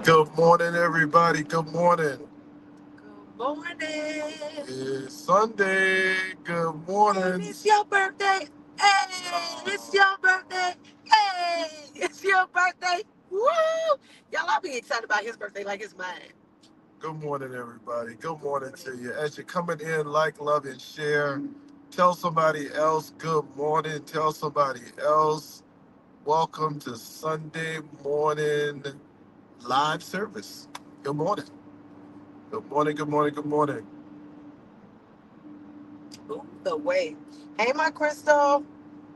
Good morning, everybody. Good morning. Good morning. It's Sunday. Good And morning. it's your birthday. Hey, it's your birthday. Hey, it's your birthday. Woo! Y'all, I'll be excited about his birthday like it's mine. Good morning, everybody. Good morning to you. As you're coming in, like, love, and share. Tell somebody else good morning. Tell somebody else welcome to Sunday morning live service. Good morning. Good morning. Good morning. Good morning. Ooh, the way. Hey, my Crystal.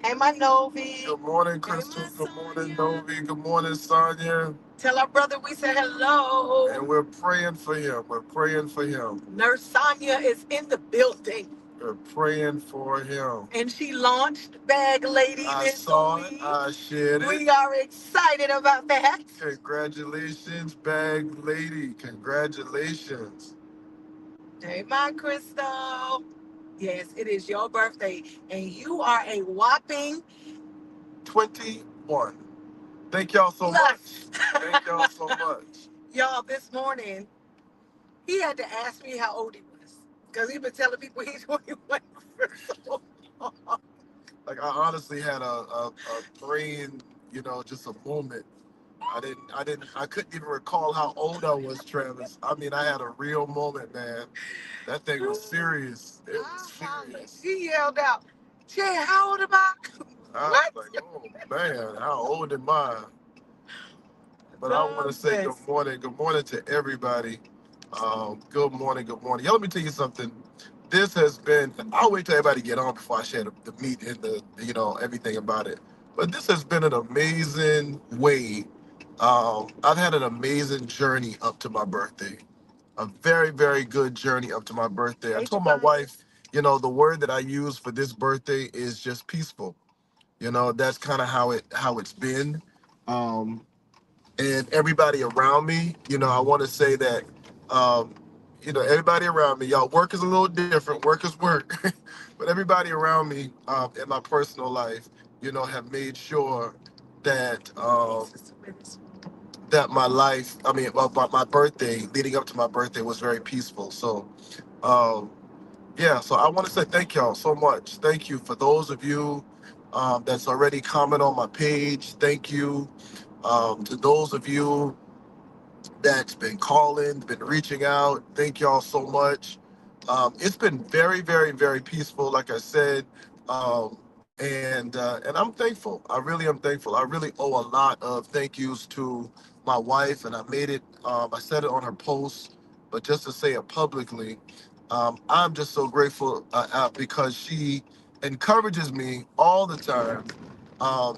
Hey, my Novi. Good morning, Hey, Crystal. my Good morning, Sonia. Novi. Good morning, Sonia. Tell our brother we said hello. And we're praying for him. We're praying for him. Nurse Sonia is in the building. We're praying for him. And she launched Bag Lady I this saw it. week. I shared it. We are excited about that. Congratulations, Bag Lady. Congratulations. Hey, my Crystal. Yes, it is your birthday, and you are a whopping 21. Thank y'all so much. Thank y'all so much. Y'all, this morning, he had to ask me how old he was because he's been telling people he's 21 for so long. Like, I honestly had a brain, just a moment. I couldn't even recall how old I was, Travis. I mean, I had a real moment, man. That thing was serious. It was serious. He yelled out, Jay, how old am I? I was What? like, oh man, how old am I? But I want to say good Nonsense. morning. Good morning to everybody. Good morning. Good morning. Yeah, let me tell you something. This has been, I'll wait till everybody get on before I share the meat and everything about it. But this has been an amazing way. I've had an amazing journey up to my birthday. A very, very good journey up to my birthday. I Hey, told my Tobias. wife, the word that I use for this birthday is just peaceful. That's kind of how it's been. Um, and everybody around me, I want to say that, um, everybody around me, y'all, work is a little different. Work is work, but everybody around me in my personal life, have made sure that that my life, I mean, about my birthday, leading up to my birthday, was very peaceful. So, um, yeah, so I want to say thank y'all so much. Thank you for those of you that's already comment on my page. Thank you to those of you that's been calling, been reaching out. Thank y'all so much. It's been very, very, very peaceful, like I said, and I'm thankful. I really am thankful. I really owe a lot of thank yous to my wife, and I made it. I said it on her post, but just to say it publicly, I'm just so grateful because she encourages me all the time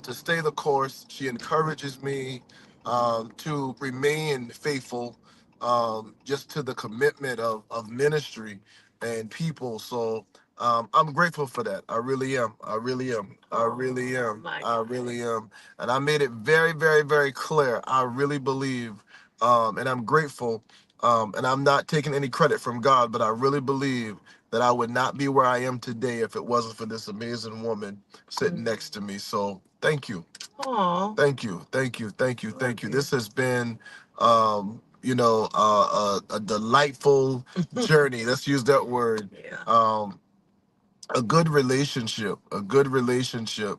to stay the course. She encourages me to remain faithful just to the commitment of ministry and people. So I'm grateful for that. I really am. I really am. I really am. I really am. And I made it very, very, very clear. I really believe, and I'm grateful. And I'm not taking any credit from God, but I really believe that I would not be where I am today if it wasn't for this amazing woman sitting next to me. So thank you. Aw. Thank you, thank you, thank you, thank you. This has been, a delightful journey. Let's use that word. Yeah. A good relationship, a good relationship.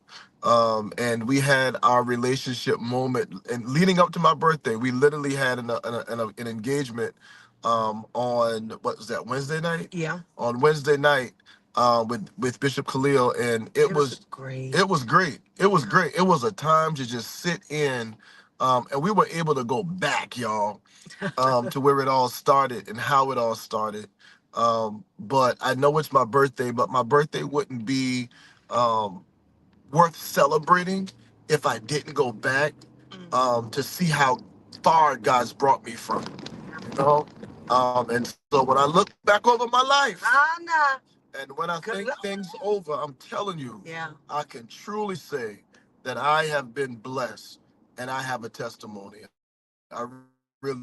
And we had our relationship moment, and leading up to my birthday, we literally had an engagement on what was that, Wednesday night? Yeah. On Wednesday night, with Bishop Khalil, and It was great. it was great. It was great. It was a time to just sit in, and we were able to go back, y'all, to where it all started and how it all started. But I know it's my birthday, but my birthday wouldn't be um, worth celebrating if I didn't go back to see how far God's brought me from. You know, and so when I look back over my life, Anna. and when I Good think luck. things over, I'm telling you, Yeah. I can truly say that I have been blessed and I have a testimony. I really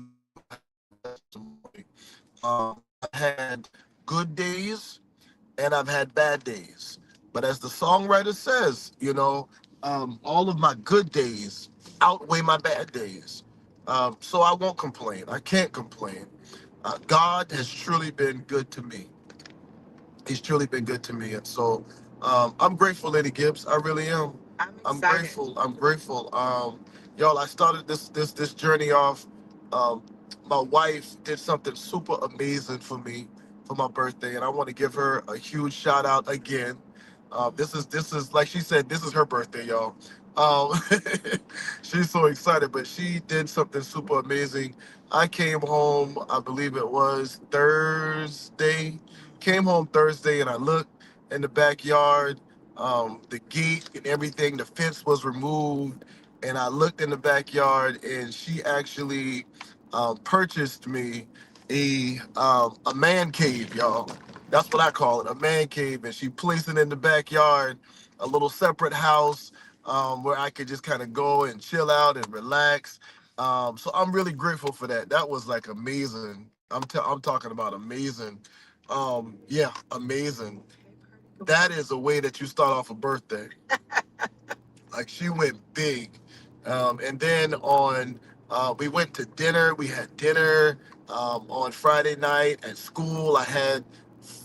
have a testimony. I've had good days and I've had bad days. But as the songwriter says, all of my good days outweigh my bad days. So I won't complain. I can't complain. God has truly been good to me. He's truly been good to me, and so I'm grateful, Lady Gibbs. I really am. I'm I'm excited. grateful. I'm grateful. Y'all, I started this journey off. Um, my wife did something super amazing for me for my birthday, and I want to give her a huge shout out again. This is like she said. This is her birthday, y'all. Um, she's so excited, but she did something super amazing. I came home, I believe it was Thursday. Came home Thursday and I looked in the backyard, the gate and everything, the fence was removed. And I looked in the backyard and she actually purchased me a man cave, y'all. That's what I call it, a man cave. And she placed it in the backyard, a little separate house where I could just kind of go and chill out and relax. So I'm really grateful for that. That was like amazing. I'm talking about amazing. Yeah, amazing. That is a way that you start off a birthday. Like she went big. And then we went to dinner. We had dinner on Friday night at school. I had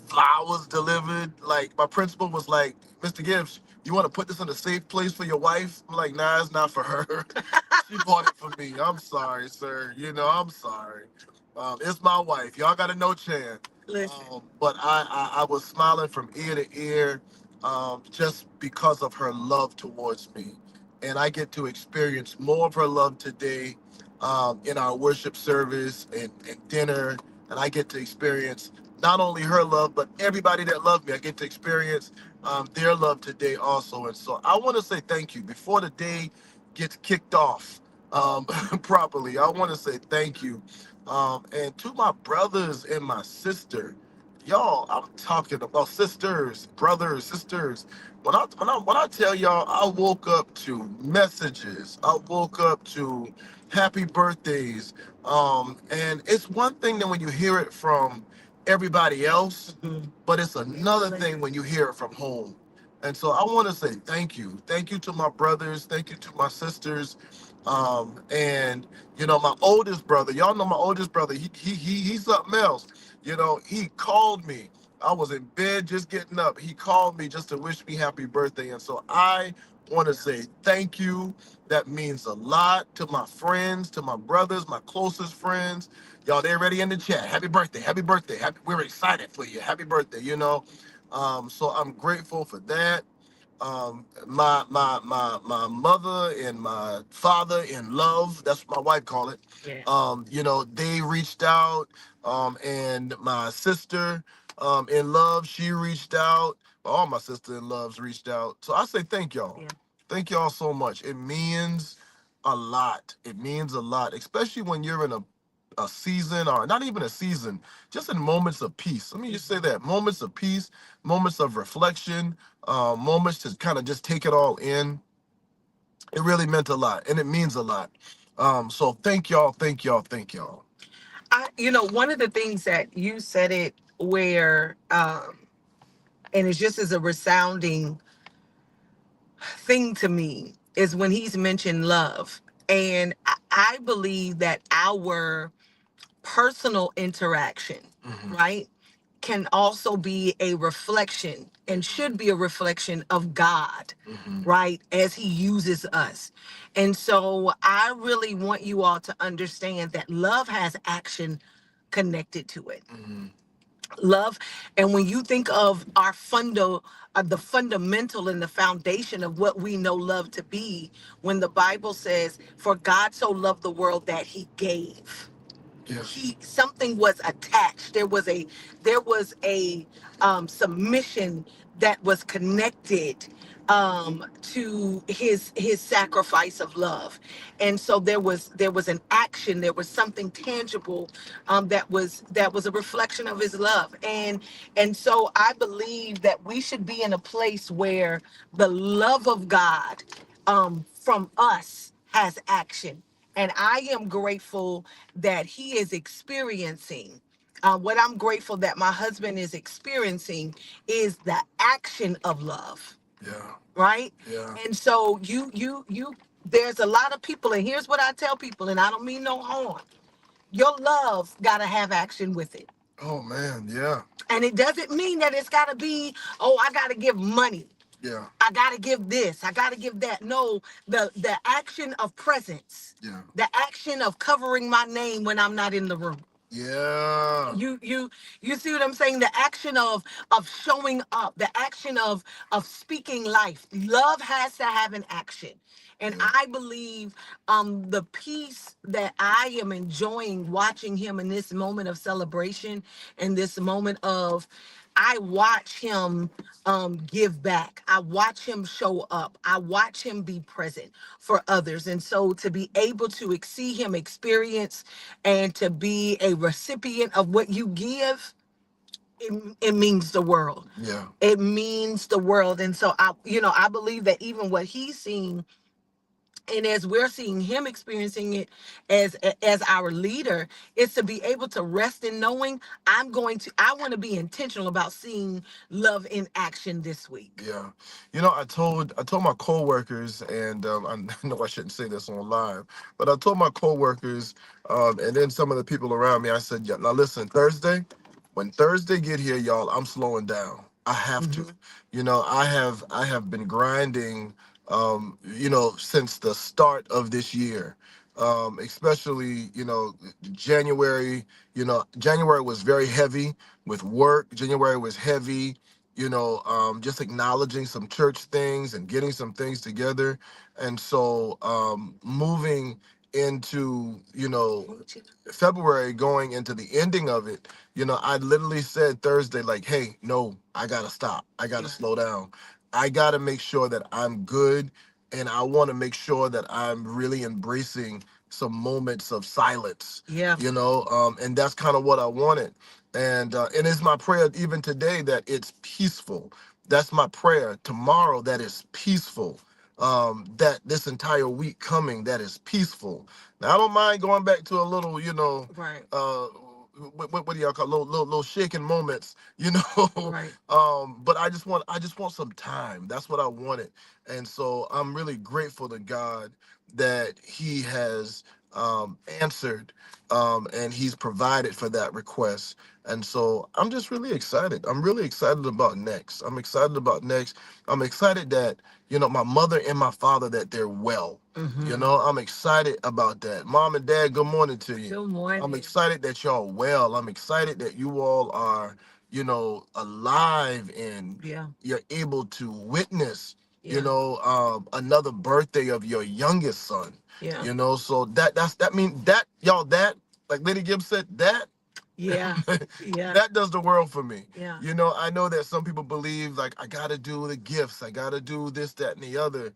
flowers delivered. Like my principal was like, Mr. Gibbs, you want to put this in a safe place for your wife? I'm like, nah, it's not for her. She bought it for me. I'm sorry, sir. I'm sorry. It's my wife. Y'all got a no chance. Listen. But I was smiling from ear to ear just because of her love towards me. And I get to experience more of her love today in our worship service and dinner. And I get to experience not only her love, but everybody that loved me. I get to experience their love today also. And so I want to say thank you. Before the day gets kicked off properly, I want to say thank you. And to my brothers and my sister, y'all, I'm talking about sisters, brothers, sisters. When I tell y'all, I woke up to messages. I woke up to happy birthdays. And it's one thing that when you hear it from everybody else, but it's another thing when you hear it from home. And so I want to say thank you. Thank you to my brothers. Thank you to my sisters. And my oldest brother, y'all know my oldest brother, he's something else. He called me. I was in bed just getting up. He called me just to wish me happy birthday. And so I want to say thank you. That means a lot to my friends, to my brothers, my closest friends. Y'all, they're ready in the chat. Happy birthday, happy birthday. We're excited for you. Happy birthday. So I'm grateful for that. My mother and my father in love, that's what my wife call it. Yeah. They reached out, and my sister in love, she reached out. All my sister in loves reached out. So I say thank y'all. Yeah. Thank y'all so much. It means a lot. It means a lot, especially when you're in a season, or not even a season, just in moments of peace. Let me just say that, moments of peace, moments of reflection, moments to kind of just take it all in. It really meant a lot, and it means a lot. So thank y'all, thank y'all, thank y'all. One of the things that you said it where, and it's just as a resounding thing to me, is when he's mentioned love. And I believe that our personal interaction, right, can also be a reflection and should be a reflection of God, right, as he uses us. And so I really want you all to understand that love has action connected to it. Love. And when you think of the fundamental and the foundation of what we know love to be, when the Bible says, for God so loved the world that he gave, Yes. something was attached. There was a submission that was connected to his sacrifice of love. And so there was an action, there was something tangible that was a reflection of his love. And so I believe that we should be in a place where the love of God from us has action. And I am grateful that he is experiencing. What I'm grateful that my husband is experiencing is the action of love, Yeah. right? Yeah. And so you There's a lot of people, and here's what I tell people, and I don't mean no harm. Your love got to have action with it. Oh man, yeah, And it doesn't mean that it's got to be, oh, I got to give money. yeah, I got to give this. I got to give that. No, the action of presence, yeah, the action of covering my name when I'm not in the room. yeah, You see what I'm saying? The action of showing up, the action of speaking life. Love has to have an action. And yeah, I believe the peace that I am enjoying watching him in this moment of celebration and this moment of I watch him give back. I watch him show up. I watch him be present for others. And so to be able to see him experience and to be a recipient of what you give, it means the world. yeah. It means the world. And so I believe that even what he's seeing, and as we're seeing him experiencing it as our leader, is to be able to rest in knowing I want to be intentional about seeing love in action this week. Yeah, I told my coworkers, and I know I shouldn't say this on live, but I told my coworkers, and then some of the people around me. I said, yeah, now listen, when Thursday get here, y'all, I'm slowing down. I have to. Mhm. I have been grinding, since the start of this year, especially January. January was very heavy with work. January was heavy, just acknowledging some church things and getting some things together. And so moving into, February, going into the ending of it, I literally said Thursday, like, hey, no, I got to stop. I got to Yeah. slow down. I got to make sure that I'm good. And I want to make sure that I'm really embracing some moments of silence, Yeah. and that's kind of what I wanted. And it's my prayer even today that it's peaceful. That's my prayer tomorrow, that is peaceful. That this entire week coming, that is peaceful. Now I don't mind going back to a little, Right. what do y'all call little shaking moments, Right. but I just want some time. That's what I wanted. And so I'm really grateful to God that He has answered, and He's provided for that request. And so I'm just really excited. I'm really excited about next. I'm excited about next. I'm excited that, my mother and my father, that they're well. Hmm. I'm excited about that. Mom and Dad, good morning to you. Good I'm morning. excited that y'all well. I'm excited that you all are, alive, and Yeah. you're able to witness, Yeah. another birthday of your youngest son. Yeah. So that mean that y'all, that, like Lady Gibbs said, that Yeah. Yeah. that does the world for me. Yeah. I know that some people believe, like, I gotta do the gifts, I gotta do this, that, and the other.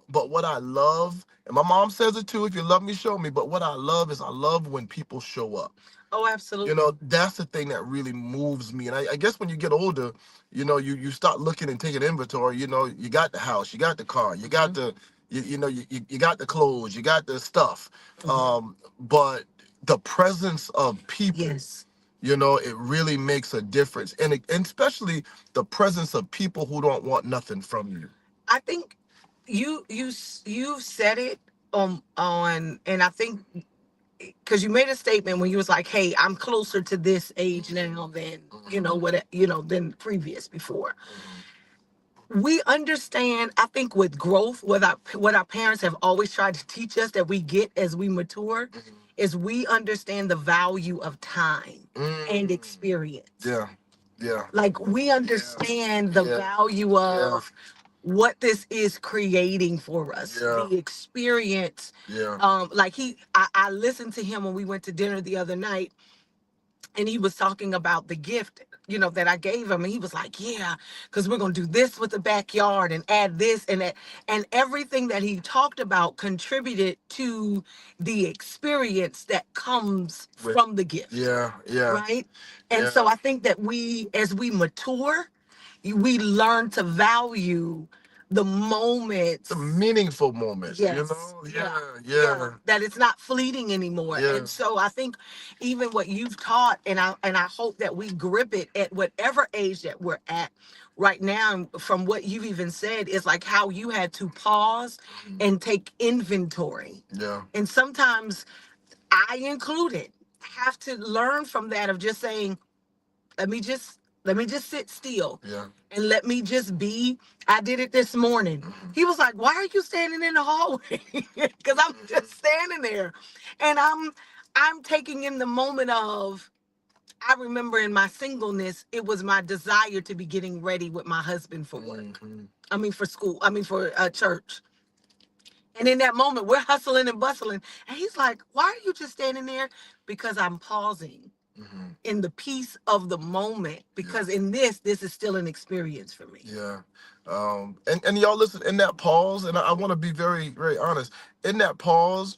But what I love, and my mom says it too, if you love me, show me. But what I love is I love when people show up. Oh, absolutely. That's the thing that really moves me. And I guess when you get older, you start looking and taking inventory. You got the house, you got the car, you got Hmm. you got the clothes, you got the stuff. Hmm. But the presence of people, Yes. it really makes a difference. And especially the presence of people who don't want nothing from you. I think you said it and I think because you made a statement when you was like, "Hey, I'm closer to this age now than than previous before." We understand. I think with growth, what our parents have always tried to teach us that we get as we mature, is we understand the value of time and Mm. experience. Yeah, yeah, Like we understand the yeah, value yeah, of what this is creating for us, yeah, the experience. yeah. Like I listened to him when we went to dinner the other night, and he was talking about the gift, that I gave him, and he was like, "Yeah, because we're gonna do this with the backyard and add this and that," and everything that he talked about contributed to the experience that comes With from the gift, yeah, yeah, right? And yeah. so I think that as we mature, we learn to value the The moments. meaningful moments, Yes. Yeah. Yeah, Yeah. yeah, That it's not fleeting anymore. yeah, And so I think even what you've taught, and I hope that we grip it at whatever age that we're at, right now, from what you've even said, is like how you had to pause and take inventory. Yeah. And sometimes I included have to learn from that of just saying, let me just sit still Yeah. and let me just be. I did it this morning. He was like, why are you standing in the hallway? Because I'm just standing there. And I'm taking in the moment of, I remember in my singleness, it was my desire to be getting ready with my husband for work. I mean, for school. I mean, for church. And in that moment, we're hustling and bustling. And he's like, why are you just standing there? Because I'm pausing in the peace of the moment. Because in this is still an experience for me. Yeah. And y'all listen, in that pause, and I want to be very, very honest, in that pause,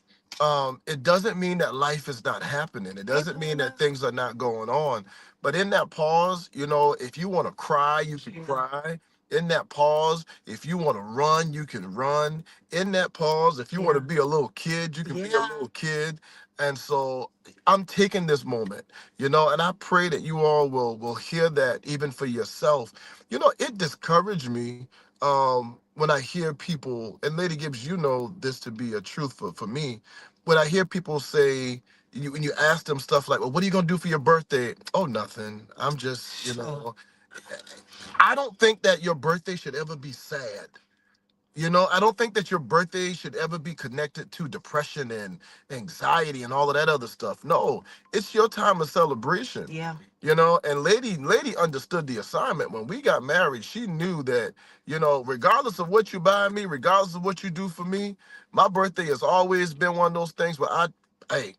it doesn't mean that life is not happening. It doesn't mean that things are not going on. But in that pause, if you want to cry, you can cry. In that pause, if you want to run, you can run. In that pause, if you want to be a little kid, you can be a little kid. And so I'm taking this moment, and I pray that you all will hear that even for yourself. It discouraged me when I hear people, and Lady Gibbs, you know this to be a truth for me, when I hear people say, when you ask them stuff like, well, what are you going to do for your birthday? Oh, nothing. I'm just, I don't think that your birthday should ever be sad. I don't think that your birthday should ever be connected to depression and anxiety and all of that other stuff. No, it's your time of celebration. Yeah. And lady understood the assignment. When we got married, she knew that, regardless of what you buy me, regardless of what you do for me, my birthday has always been one of those things where hey,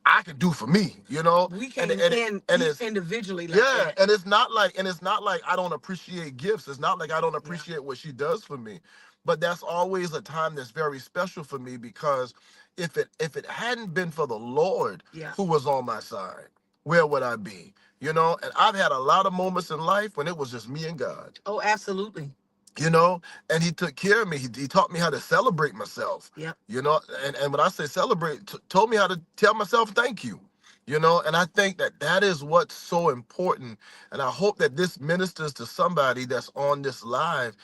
I can do for me, We and came in and each it's individually like yeah, that. and it's not like I don't appreciate gifts. It's not like I don't appreciate what she does for me. But that's always a time that's very special for me, because if it hadn't been for the Lord Yeah. who was on my side, where would I be? And I've had a lot of moments in life when it was just me and God. Oh, absolutely. And he took care of me. He taught me how to celebrate myself. Yep. And when I say celebrate, told me how to tell myself thank you. And I think that is what's so important. And I hope that this ministers to somebody that's on this live.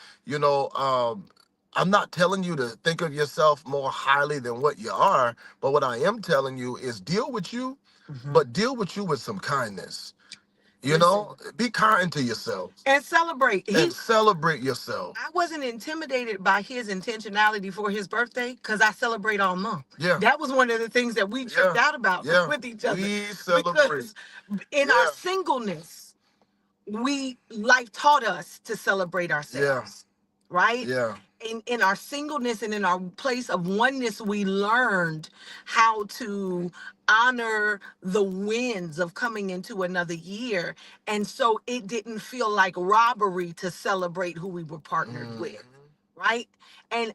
I'm not telling you to think of yourself more highly than what you are, but what I am telling you is deal with you, but deal with you with some kindness. Be kind to yourself And celebrate. and celebrate yourself. I wasn't intimidated by his intentionality for his birthday because I celebrate all month. Yeah. That was one of the things that we tripped out about with each other. We celebrate. Because in our singleness, life taught us to celebrate ourselves. Right? Yeah. In our singleness and in our place of oneness, we learned how to honor the wins of coming into another year. And so it didn't feel like robbery to celebrate who we were partnered with. Right. And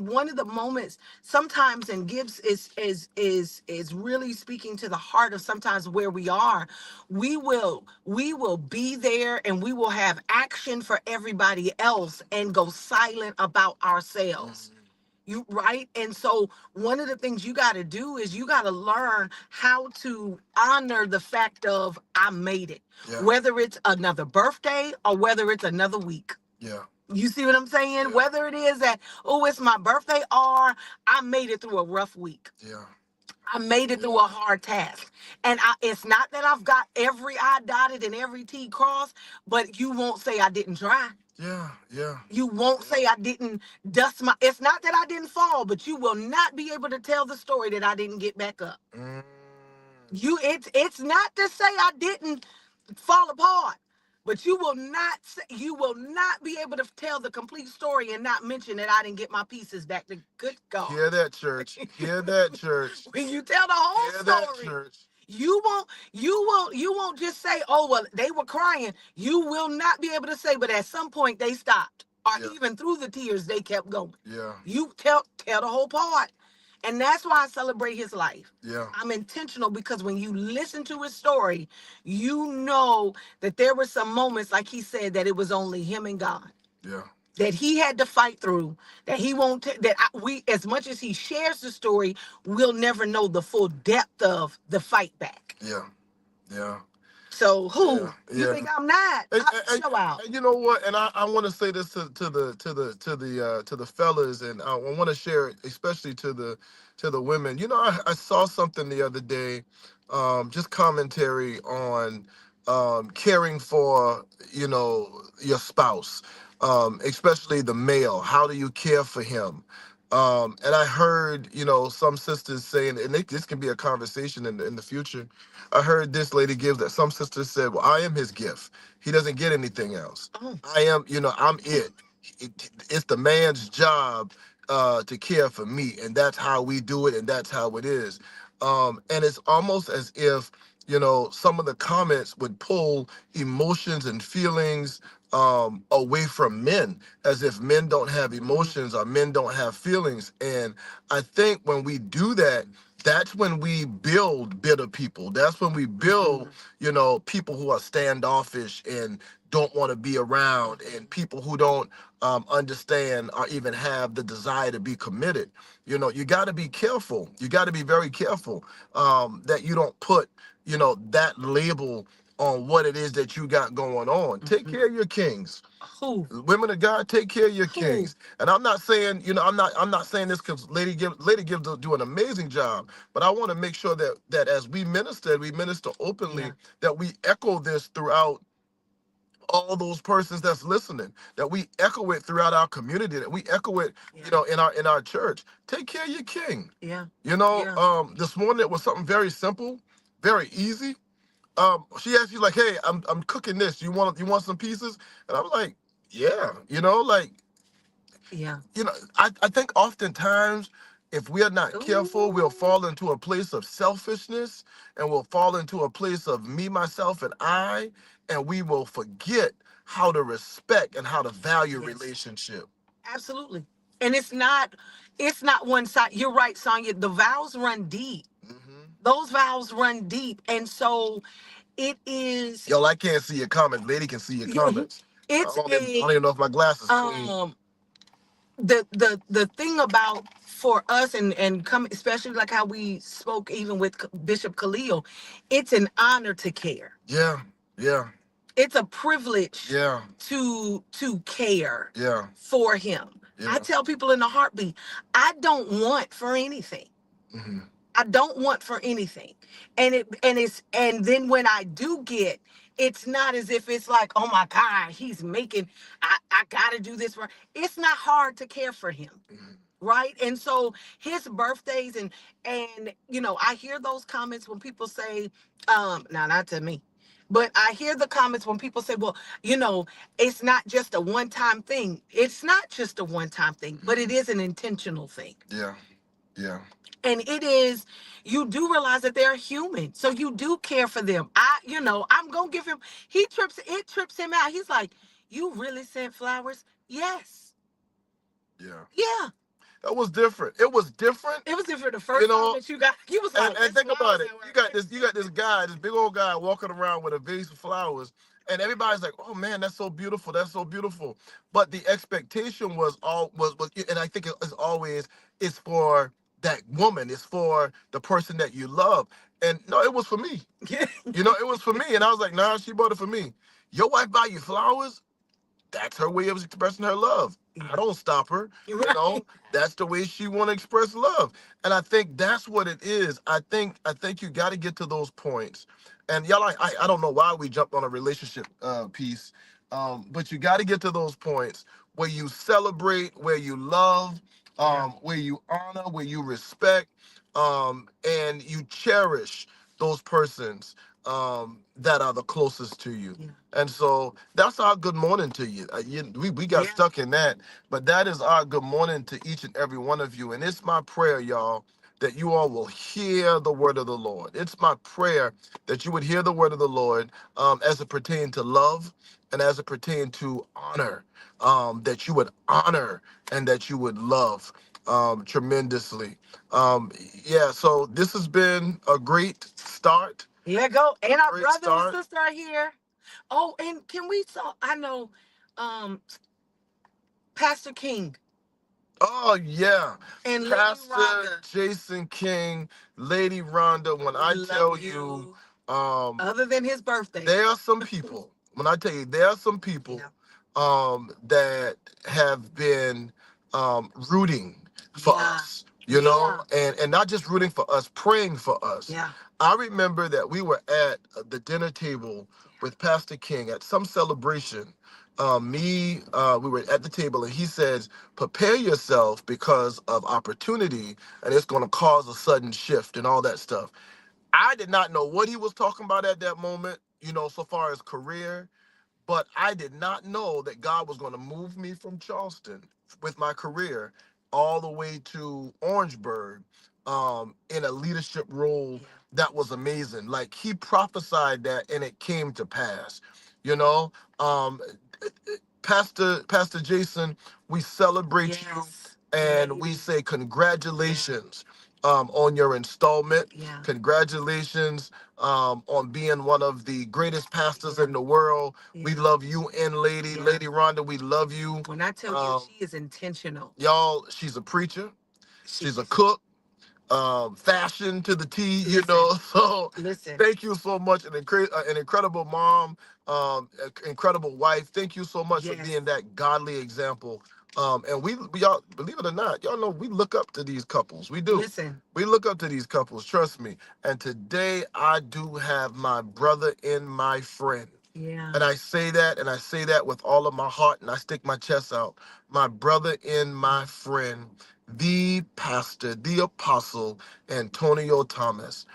one of the moments sometimes, and Gibbs is really speaking to the heart of sometimes where we are. We will be there and we will have action for everybody else and go silent about ourselves. You right. And so one of the things you got to do is you got to learn how to honor the fact of I made it, whether it's another birthday or whether it's another week. Yeah. You see what I'm saying? Whether it is that, oh, it's my birthday, or I made it through a rough week. Yeah. I made it through a hard task. And it's not that I've got every I dotted and every T crossed, but you won't say I didn't try. Yeah. Yeah. You won't say I didn't dust my, it's not that I didn't fall, but you will not be able to tell the story that I didn't get back up. It's not to say I didn't fall apart. But you will not be able to tell the complete story and not mention that I didn't get my pieces back. The good God. Hear that, church. Hear that, church. When you tell the whole Hear story, that, church. You won't just say, oh well, they were crying. You will not be able to say, but at some point they stopped. Or even through the tears, they kept going. Yeah. You tell the whole part. And that's why I celebrate his life. Yeah. I'm intentional because when you listen to his story, you know that there were some moments, like he said, that it was only him and God. Yeah. That he had to fight through, that he won't, we, as much as he shares the story, we'll never know the full depth of the fight back. Yeah. Yeah. So Yeah, who you yeah. think I'm not? And, I and, chill out. and you know what? And I want to say this to the fellas, and I want to share it, especially to the women. You know, I saw something the other day, just commentary on caring for your spouse, especially the male. How do you care for him? And I heard some sisters saying, and this can be a conversation in the future. I heard this lady give that some sisters said, "Well, I am his gift. He doesn't get anything else. Oh, I am, I'm it. It's the man's job to care for me, and that's how we do it, and that's how it is." And it's almost as if some of the comments would pull emotions and feelings away from men, as if men don't have emotions or men don't have feelings. And I think when we do that, that's when we build bitter people. That's when we build, people who are standoffish and don't want to be around, and people who don't understand or even have the desire to be committed. You got to be careful. You got to be very careful that you don't put, that label on what it is that you got going on. Take care of your kings. who? Women of God, take care of your Who? kings. And I'm not saying, I'm not saying this because Lady Gibbs do an amazing job, but I want to make sure that as we minister openly, Yeah. that we echo this throughout all those persons that's listening, that we echo it throughout our community, that we echo it, Yeah. in our church. Take care of your king. Yeah. This morning it was something very simple, very easy. She asked, she's like, "Hey, I'm cooking this. You want some pieces?" And I was like, "Yeah." Like, Yeah. I think oftentimes, if we are not careful, we'll Ooh. fall into a place of selfishness, and we'll fall into a place of me, myself, and I, and we will forget how to respect and how to value Yes. relationship. Absolutely. And it's not one side. You're right, Sonya. The vows run deep. Hmm. Those vows run deep. And so it is Yo, I can't see your comments. Lady can see your comments. it's I a don't even know if my glasses clean. um the thing about for us and come especially like how we spoke even with Bishop Khalil, it's an honor to care. Yeah, yeah, It's a privilege yeah, to care yeah, for him. I yeah. tell people in a heartbeat, I don't want for anything. Hmm. I don't want for anything. And then when I do get, it's not as if it's like, oh my God, he's making I gotta do this for it's not hard to care for him. Right. And so his birthdays and I hear those comments when people say, now not to me, but I hear the comments when people say, well, it's not just a one-time thing. It's not just a one-time thing, but it is an intentional thing. Yeah, yeah. And it is, you do realize that they're human. So you do care for them. I'm gonna give him, it trips him out. He's like, you really sent flowers? Yes. Yeah. Yeah. That was different. It was different, It was different the you first time know. that you was And like, and it's think about flowers it. at You work. got this guy, this big old guy walking around with a vase of flowers, and everybody's like, "Oh man, that's so beautiful. That's so beautiful." But the expectation was, and I think it's always, it's for that woman. It's for the person that you love. And no, it was for me. It was for me. And I was like, "Nah, she bought it for me." Your wife buy you flowers? That's her way of expressing her love. I don't stop her. Right. That's the way she want to express love. And I think that's what it is. I think you got to get to those points. And y'all, I don't know why we jumped on a relationship piece, but you got to get to those points where you celebrate, where you love, where you honor, where you respect, and you cherish those persons that are the closest to you. Yeah. And so that's our good morning to you. We got Yeah. stuck in that, but that is our good morning to each and every one of you. And it's my prayer, y'all, that you all will hear the word of the Lord. It's my prayer that you would hear the word of the Lord as it pertains to love and as it pertains to honor, that you would honor and that you would love tremendously. Yeah, so this has been a great start. Let go. And our Great brother and start. sister are here. Oh, and can we talk? I know Pastor King Oh yeah, and Lady Pastor Rhonda. Jason King, Lady Rhonda. When I We tell love you, you. Other than his birthday. There are some people, when I tell you, there are some people, Yeah. that have been rooting for Yeah. us, you know, Yeah. and not just rooting for us, praying for us. Yeah. I remember that we were at the dinner table with Pastor King at some celebration. We were at the table, and he says, "Prepare yourself because of opportunity, and it's going to cause a sudden shift and all that stuff." I did not know what he was talking about at that moment, you know, so far as career, but I did not know that God was going to move me from Charleston with my career all the way to Orangeburg, in a leadership role Yeah. that was amazing. Like, he prophesied that and it came to pass, you know. Um, Pastor Jason, we celebrate you Yes. and we Lady. say congratulations, on your installment. Yeah. Congratulations, on being one of the greatest pastors in the world. We Yeah. love you and Yeah. Lady Rhonda. We love you. When I tell you, she is intentional. Y'all, she's a preacher. She She's a is. cook, fashion to the T, you Listen. know. So Listen. thank you so much, an incredible mom, incredible wife. Thank you so much for Yes. being that godly example. And we all, believe it or not, y'all know we look up to these couples. We do. Listen. We look up to these couples. Trust me. And today I do have my brother and my friend. Yeah. And I say that, and I say that with all of my heart, and I stick my chest out. My brother and my friend, the pastor, the apostle, Antonio Thomas.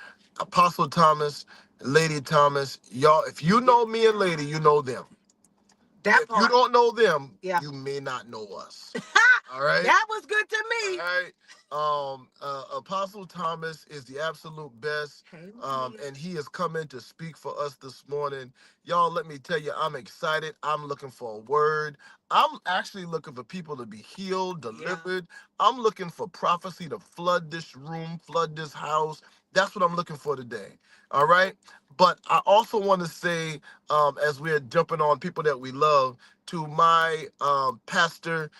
Apostle Thomas, Lady Thomas, y'all, if you know me and Lady, you know them. That If you part. don't know them, Yeah. you may not know us. All right? That was good to All me. right. Apostle Thomas is the absolute best. Amen. And he has come in to speak for us this morning. Y'all, let me tell you, I'm excited. I'm looking for a word. I'm actually looking for people to be healed, Yeah. delivered. I'm looking for prophecy to flood this room, flood this house. That's what I'm looking for today. All right. But I also want to say, as we're jumping on people that we love, to my pastor,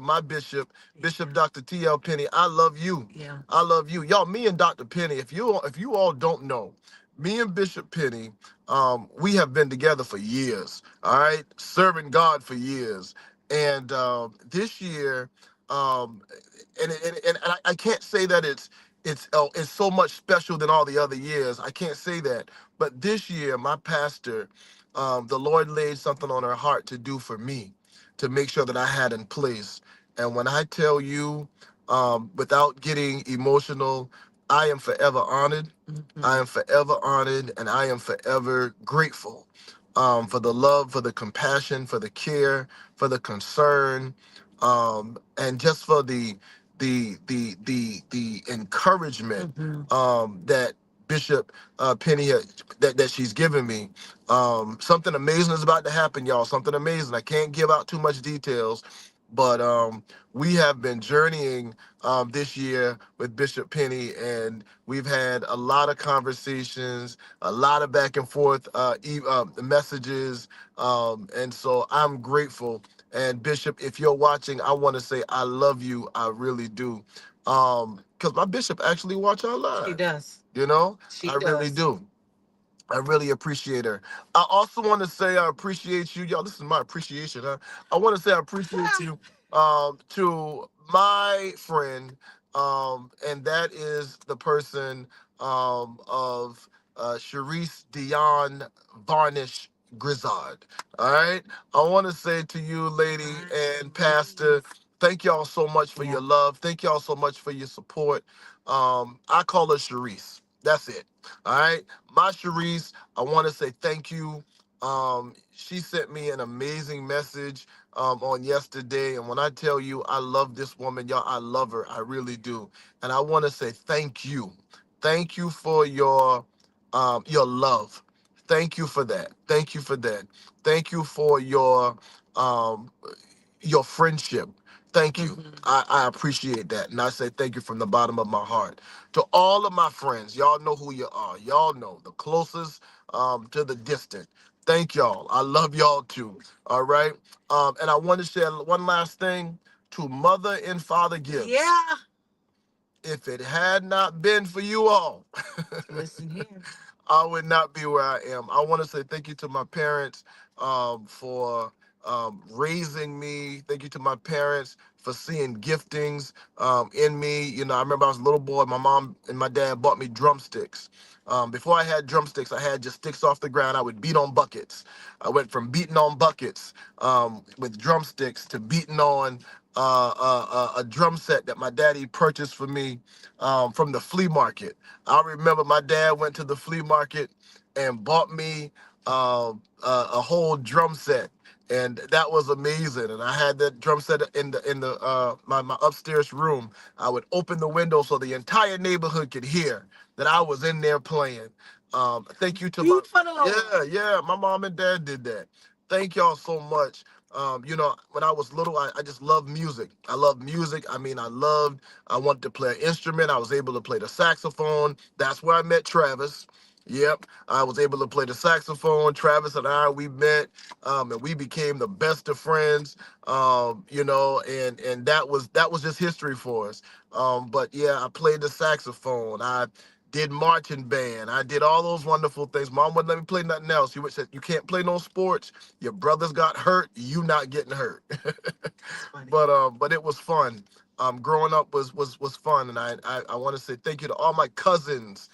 my bishop, Bishop Dr. T.L. Penny. I love you. Yeah. I love you. Y'all, me and Dr. Penny, if you all don't know, me and Bishop Penny, we have been together for years, all right? Serving God for years. And this year, um, and I can't say that it's so much special than all the other years. I can't say that. But this year, my pastor, the Lord laid something on her heart to do for me, to make sure that I had in place. And when I tell you, without getting emotional, I am forever honored. I am forever honored, and I am forever grateful, for the love, for the compassion, for the care, for the concern, and just for the encouragement, that Bishop Penny that she's given me. Something amazing is about to happen, y'all. Something amazing. I can't give out too much details, but we have been journeying, this year with Bishop Penny, and we've had a lot of conversations, a lot of back and forth messages, and so I'm grateful. And Bishop, if you're watching, I want to say I love you. I really do, because my bishop actually watch our She live. does. You know, She I really does. do. I really appreciate her. I also want to say I appreciate you, y'all. This is my appreciation, huh? I want to say I appreciate you, to my friend, and that is the person, of Sharice Dion Varnish Grizzard. All right. I want to say to you, lady and pastor, thank y'all so much for Yeah. your love. Thank y'all so much for your support. I call her Sharice. That's it. All right. My Sharice, I want to say thank you. She sent me an amazing message, on yesterday. And when I tell you I love this woman, y'all, I love her. I really do. And I want to say thank you. Thank you for your love. Thank you for that. Thank you for that. Thank you for um, your friendship. Thank you. I appreciate that. And I say thank you from the bottom of my heart. To all of my friends, y'all know who you are. Y'all know the closest, to the distant. Thank y'all. I love y'all too. All right. And I want to share one last thing to Mother and Father Gibbs. Yeah. If it had not been for you all, Listen here. I would not be where I am. I want to say thank you to my parents for raising me. Thank you to my parents for seeing giftings in me. You know, I remember I was a little boy. My mom and my dad bought me drumsticks. Before I had drumsticks, I had just sticks off the ground. I would beat on buckets. I went from beating on buckets with drumsticks to beating on a drum set that my daddy purchased for me from the flea market. I remember my dad went to the flea market and bought me a whole drum set, and that was amazing. And I had that drum set in the my upstairs room. I would open the window so the entire neighborhood could hear that I was in there playing. Thank you to my Beat for the Lord. yeah, my mom and dad did that. Thank y'all so much. You know, when I was little, I just loved music. I loved music. I mean, I wanted to play an instrument. I was able to play the saxophone. That's where I met Travis. Yep, I was able to play the saxophone. Travis and I, we met, and we became the best of friends. You know, and that was just history for us. But yeah, I played the saxophone. I did marching band. I did all those wonderful things. Mom wouldn't let me play nothing else. She would say, "You can't play no sports. Your brothers got hurt. You not getting hurt." But it was fun. Growing up was fun, and I want to say thank you to all my cousins.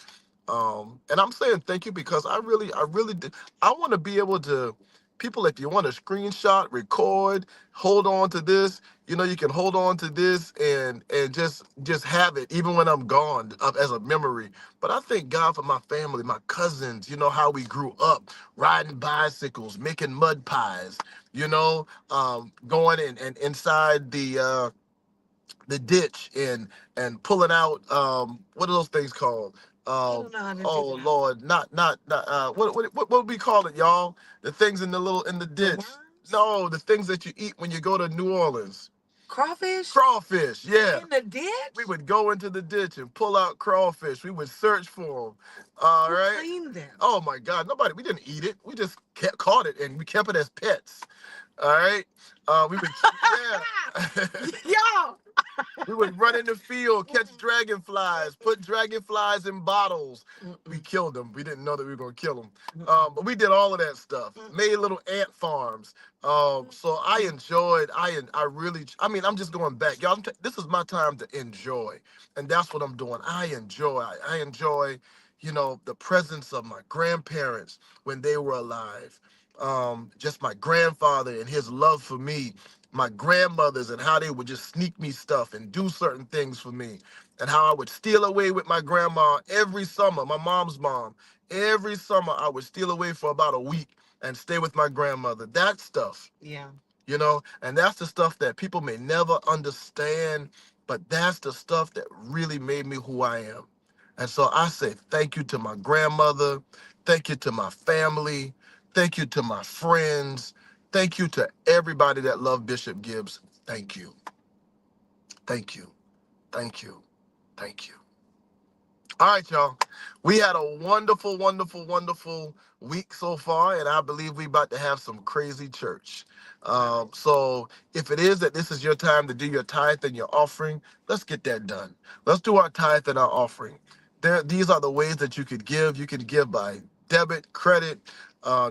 And I'm saying thank you because I really did. I want to be able to, people, if you want to screenshot, record, hold on to this, you know, you can hold on to this and just have it even when I'm gone as a memory. But I thank God for my family, my cousins, you know, how we grew up riding bicycles, making mud pies, you know, going and inside the ditch and pulling out what are those things called? I don't know how to do Oh that. Lord, not what we call it, y'all? The things in the The ditch. worms? No, the things that you eat when you go to New Orleans. Crawfish? Crawfish, yeah. In the We ditch? would go into the ditch and pull out crawfish. We would search for them. All Who right. cleaned them? Oh my God, nobody. We didn't eat it. We just caught it and we kept it as pets. All right. We would, yeah. Y'all. We would run in the field, catch dragonflies, put dragonflies in bottles. We Mm-mm. killed them. We didn't know that we were gonna kill them, Mm-mm. but we did all of that stuff. Mm-mm. Made little ant farms. So I enjoyed. I really. I mean, I'm just going back, y'all. This is my time to enjoy, and that's what I'm doing. I enjoy. I enjoy, you know, the presence of my grandparents when they were alive. Just my grandfather and his love for me, my grandmothers and how they would just sneak me stuff and do certain things for me, and how I would steal away with my grandma every summer, my mom's mom. Every summer I would steal away for about a week and stay with my grandmother. That stuff, Yeah. you know, and that's the stuff that people may never understand, but that's the stuff that really made me who I am. And so I say thank you to my grandmother, thank you to my family, thank you to my friends, thank you to everybody that loved Bishop Gibbs. Thank you, thank you, thank you, thank you. All right, y'all. We had a wonderful, wonderful, wonderful week so far, and I believe we about to have some crazy church. So if it is that this is your time to do your tithe and your offering, let's get that done. Let's do our tithe and our offering. These are the ways that you could give. You can give by debit, credit.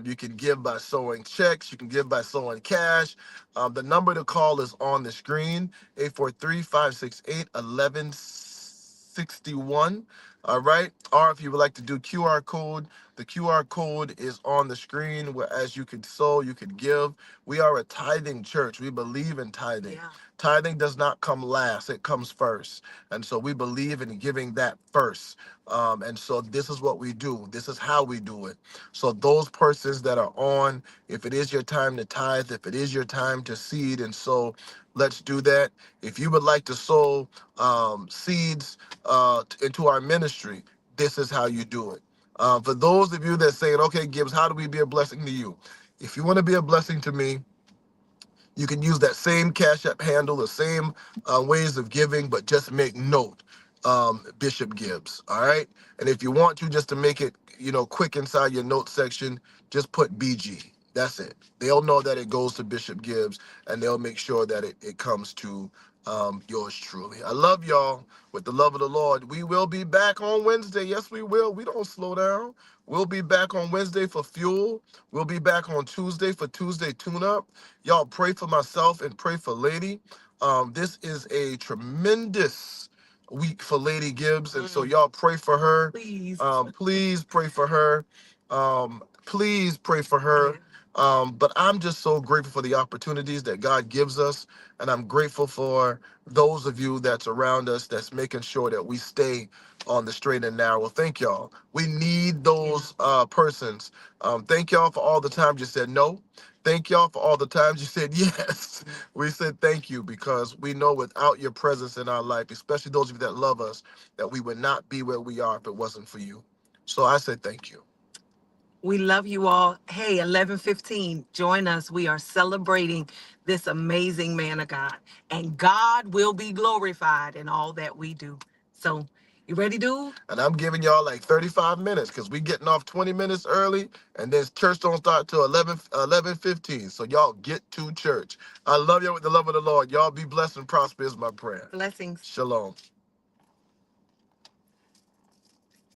You can give by sewing checks. You can give by sewing cash. The number to call is on the screen, 843-568-1161. All right. Or if you would like to do QR code, the QR code is on the screen where as you could sow, you could give. We are a tithing church. We believe in tithing. Yeah. Tithing does not come last, it comes first. And so we believe in giving that first. And so this is what we do. This is how we do it. So those persons that are on, if it is your time to tithe, if it is your time to seed and sow, let's do that. If you would like to sow seeds into our ministry, this is how you do it. For those of you that saying, okay, Gibbs, how do we be a blessing to you? If you want to be a blessing to me, you can use that same Cash App handle, the same ways of giving, but just make note, Bishop Gibbs, all right? And if you want to, just to make it, you know, quick inside your note section, just put BG. That's it. They'll know that it goes to Bishop Gibbs, and they'll make sure that it comes to yours truly. I love y'all with the love of the Lord. We will be back on Wednesday. Yes, we will. We don't slow down. We'll be back on Wednesday for fuel. We'll be back on Tuesday for Tuesday tune up. Y'all pray for myself and pray for Lady. This is a tremendous week for Lady Gibbs, and so y'all pray for her. Please. Please pray for her. Please pray for her. But I'm just so grateful for the opportunities that God gives us, and I'm grateful for those of you that's around us that's making sure that we stay on the straight and narrow. Thank y'all. We need those persons. Thank y'all for all the times you said no. Thank y'all for all the times you said yes. We said thank you because we know without your presence in our life, especially those of you that love us, that we would not be where we are if it wasn't for you. So I say thank you. We love you all. Hey, 11:15, join us. We are celebrating this amazing man of God, and God will be glorified in all that we do. So, you ready, dude? And I'm giving y'all like 35 minutes because we getting off 20 minutes early, and then church don't start till 11:15. So y'all get to church. I love you with the love of the Lord. Y'all be blessed and prosper is my prayer. Blessings. Shalom.